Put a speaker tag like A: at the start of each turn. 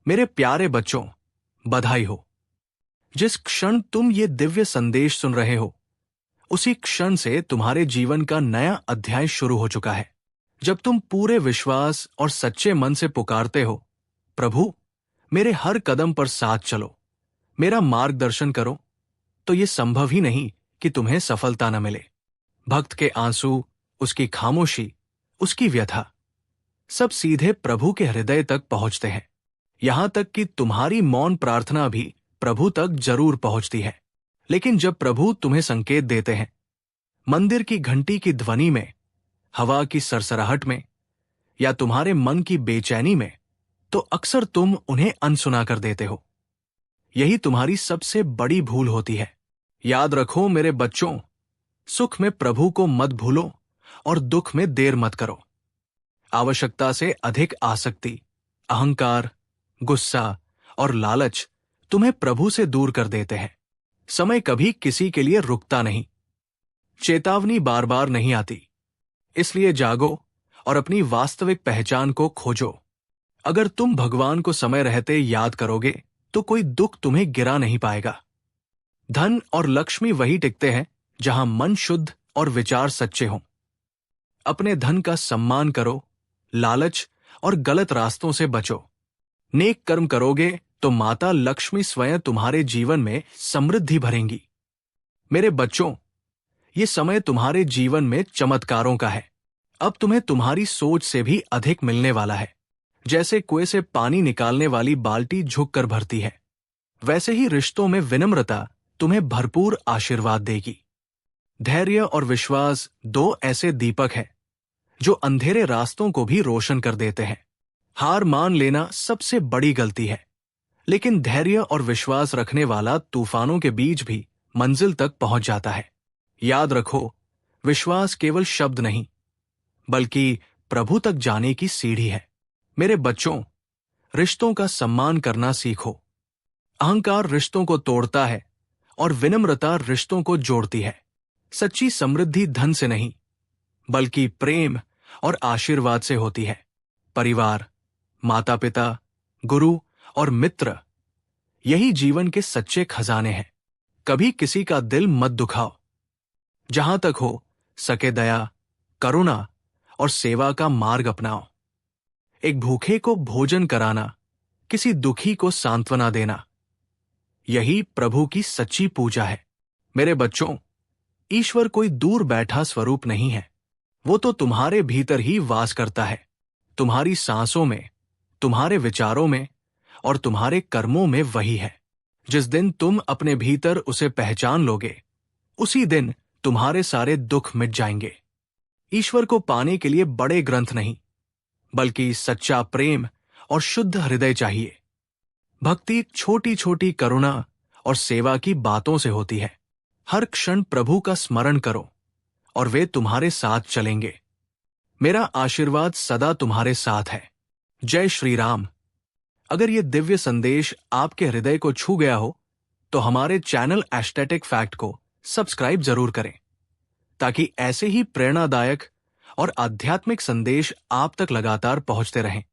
A: मेरे प्यारे बच्चों, बधाई हो। जिस क्षण तुम ये दिव्य संदेश सुन रहे हो, उसी क्षण से तुम्हारे जीवन का नया अध्याय शुरू हो चुका है। जब तुम पूरे विश्वास और सच्चे मन से पुकारते हो, प्रभु, मेरे हर कदम पर साथ चलो, मेरा मार्गदर्शन करो, तो ये संभव ही नहीं कि तुम्हें सफलता न मिले। भक्त के आंसू, उसकी खामोशी, उसकी व्यथा, सब सीधे प्रभु के हृदय तक पहुंचते हैं। यहां तक कि तुम्हारी मौन प्रार्थना भी प्रभु तक जरूर पहुंचती है। लेकिन जब प्रभु तुम्हें संकेत देते हैं, मंदिर की घंटी की ध्वनि में, हवा की सरसराहट में, या तुम्हारे मन की बेचैनी में, तो अक्सर तुम उन्हें अनसुना कर देते हो। यही तुम्हारी सबसे बड़ी भूल होती है। याद रखो मेरे बच्चों, सुख में प्रभु को मत भूलो और दुख में देर मत करो। आवश्यकता से अधिक आसक्ति, अहंकार, गुस्सा और लालच तुम्हें प्रभु से दूर कर देते हैं। समय कभी किसी के लिए रुकता नहीं, चेतावनी बार बार नहीं आती। इसलिए जागो और अपनी वास्तविक पहचान को खोजो। अगर तुम भगवान को समय रहते याद करोगे, तो कोई दुख तुम्हें गिरा नहीं पाएगा। धन और लक्ष्मी वही टिकते हैं जहां मन शुद्ध और विचार सच्चे हों। अपने धन का सम्मान करो, लालच और गलत रास्तों से बचो। नेक कर्म करोगे तो माता लक्ष्मी स्वयं तुम्हारे जीवन में समृद्धि भरेंगी। मेरे बच्चों, ये समय तुम्हारे जीवन में चमत्कारों का है। अब तुम्हें तुम्हारी सोच से भी अधिक मिलने वाला है। जैसे कुएं से पानी निकालने वाली बाल्टी झुककर भरती है, वैसे ही रिश्तों में विनम्रता तुम्हें भरपूर आशीर्वाद देगी। धैर्य और विश्वास दो ऐसे दीपक हैं जो अंधेरे रास्तों को भी रोशन कर देते हैं। हार मान लेना सबसे बड़ी गलती है, लेकिन धैर्य और विश्वास रखने वाला तूफानों के बीच भी मंजिल तक पहुंच जाता है। याद रखो, विश्वास केवल शब्द नहीं, बल्कि प्रभु तक जाने की सीढ़ी है। मेरे बच्चों, रिश्तों का सम्मान करना सीखो। अहंकार रिश्तों को तोड़ता है और विनम्रता रिश्तों को जोड़ती है। सच्ची समृद्धि धन से नहीं, बल्कि प्रेम और आशीर्वाद से होती है। परिवार, माता पिता, गुरु और मित्र, यही जीवन के सच्चे खजाने हैं। कभी किसी का दिल मत दुखाओ। जहां तक हो सके दया, करुणा और सेवा का मार्ग अपनाओ। एक भूखे को भोजन कराना, किसी दुखी को सांत्वना देना, यही प्रभु की सच्ची पूजा है। मेरे बच्चों, ईश्वर कोई दूर बैठा स्वरूप नहीं है। वो तो तुम्हारे भीतर ही वास करता है, तुम्हारी सांसों में, तुम्हारे विचारों में और तुम्हारे कर्मों में वही है। जिस दिन तुम अपने भीतर उसे पहचान लोगे, उसी दिन तुम्हारे सारे दुख मिट जाएंगे। ईश्वर को पाने के लिए बड़े ग्रंथ नहीं, बल्कि सच्चा प्रेम और शुद्ध हृदय चाहिए। भक्ति छोटी छोटी करुणा और सेवा की बातों से होती है। हर क्षण प्रभु का स्मरण करो और वे तुम्हारे साथ चलेंगे। मेरा आशीर्वाद सदा तुम्हारे साथ है। जय श्री राम। अगर ये दिव्य संदेश आपके हृदय को छू गया हो, तो हमारे चैनल एस्टेटिक फैक्ट को सब्सक्राइब जरूर करें, ताकि ऐसे ही प्रेरणादायक और आध्यात्मिक संदेश आप तक लगातार पहुंचते रहें।